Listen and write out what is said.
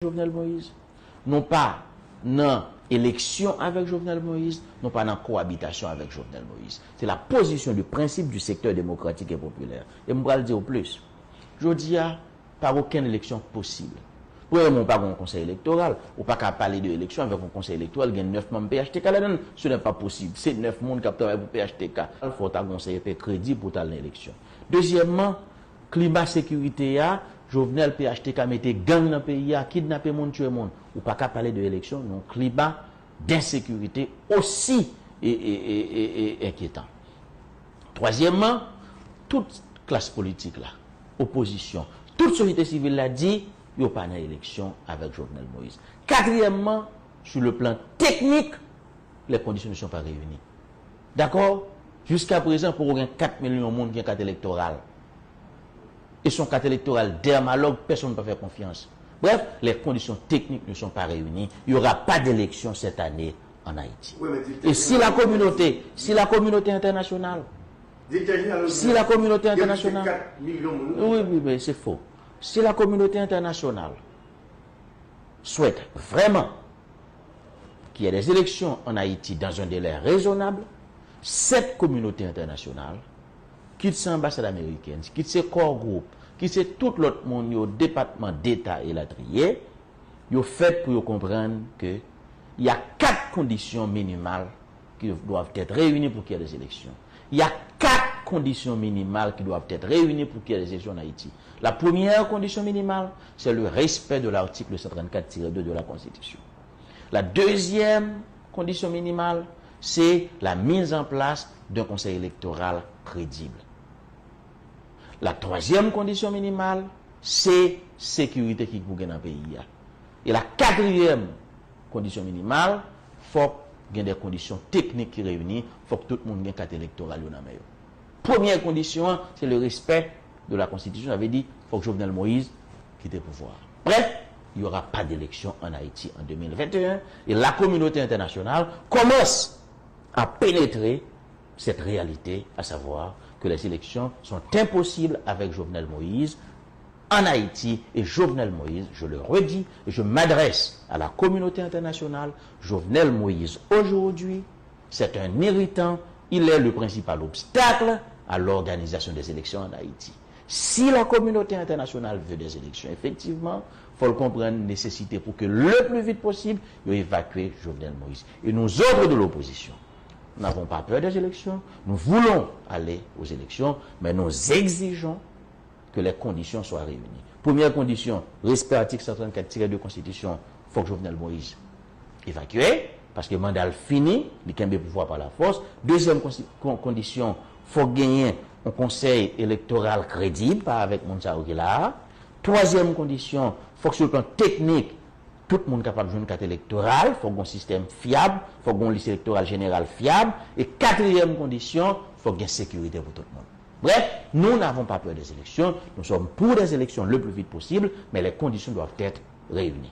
Jovenel Moïse, non pas dans élection avec Jovenel Moïse, non pas dans cohabitation avec Jovenel Moïse. C'est la position du principe du secteur démocratique et populaire. Et je vais le dire au plus. Je dis par aucune élection possible. Premièrement, pas un conseil électoral, ou pas qu'à parler de l'élection avec un conseil électoral, il y a 9 membres PHTK là-dedans. Ce n'est pas possible. C'est 9 membres qui travaillent pour PHTK. Il faut un conseil crédit pour aller l'élection. Deuxièmement, climat sécurité, Jovenel PHTK mettait gang dans le pays, kidnapper monde, tuer monde. Ou pas qu'à parler de l'élection, non, climat d'insécurité aussi inquiétant. Troisièmement, toute classe politique là, opposition, toute société civile l'a dit, il n'y a pas d'élection avec Jovenel Moïse. Quatrièmement, sur le plan technique, les conditions ne sont pas réunies. D'accord? Jusqu'à présent, pour aucun 4 millions de monde qui ont une carte électorale. Et son carte électorale dermalogue, personne ne peut faire confiance. Bref, les conditions techniques ne sont pas réunies. Il n'y aura pas d'élection cette année en Haïti. Oui, et si la communauté internationale, oui, mais c'est faux. Si la communauté internationale souhaite vraiment qu'il y ait des élections en Haïti dans un délai raisonnable, cette communauté internationale, quitte ses ambassades américaines, quitte ses corps groupes, quitte tout l'autre monde au département d'État et la trier, il est fait pour comprendre qu'il y a 4 conditions minimales qui doivent être réunies pour qu'il y ait des élections. Il y a 4 conditions minimales qui doivent être réunies pour qu'il y ait des élections en Haïti. La première condition minimale, c'est le respect de l'article 134-2 de la Constitution. La deuxième condition minimale, c'est la mise en place d'un conseil électoral crédible. La troisième condition minimale, c'est sécurité qui est dans le pays. Et la quatrième condition minimale, il faut qu'il y ait des conditions techniques qui réunissent, il faut que tout le monde ait une carte électorale. Première condition, c'est le respect de la Constitution. Ça veut dire qu'il faut que Jovenel Moïse quitte le pouvoir. Bref, il n'y aura pas d'élection en Haïti en 2021. Et la communauté internationale commence à pénétrer cette réalité, à savoir que les élections sont impossibles avec Jovenel Moïse en Haïti. Et Jovenel Moïse, je le redis, et je m'adresse à la communauté internationale, Jovenel Moïse aujourd'hui, c'est un irritant, il est le principal obstacle à l'organisation des élections en Haïti. Si la communauté internationale veut des élections, effectivement, il faut le comprendre, nécessité pour que le plus vite possible, il évacue Jovenel Moïse. Et nous autres de l'opposition, nous n'avons pas peur des élections, nous voulons aller aux élections, mais nous exigeons que les conditions soient réunies. Première condition, respect article 134-2 de la Constitution, il faut que Jovenel Moïse évacué, parce que le mandat fini, il y a pouvoir par la force. Deuxième condition, il faut gagner un conseil électoral crédible, pas avec Monsa là. Troisième condition, il faut que sur le plan technique, tout le monde est capable de jouer une carte électorale, il faut un système fiable, il faut une liste électorale générale fiable. Et quatrième condition, il faut une sécurité pour tout le monde. Bref, nous n'avons pas peur des élections, nous sommes pour des élections le plus vite possible, mais les conditions doivent être réunies.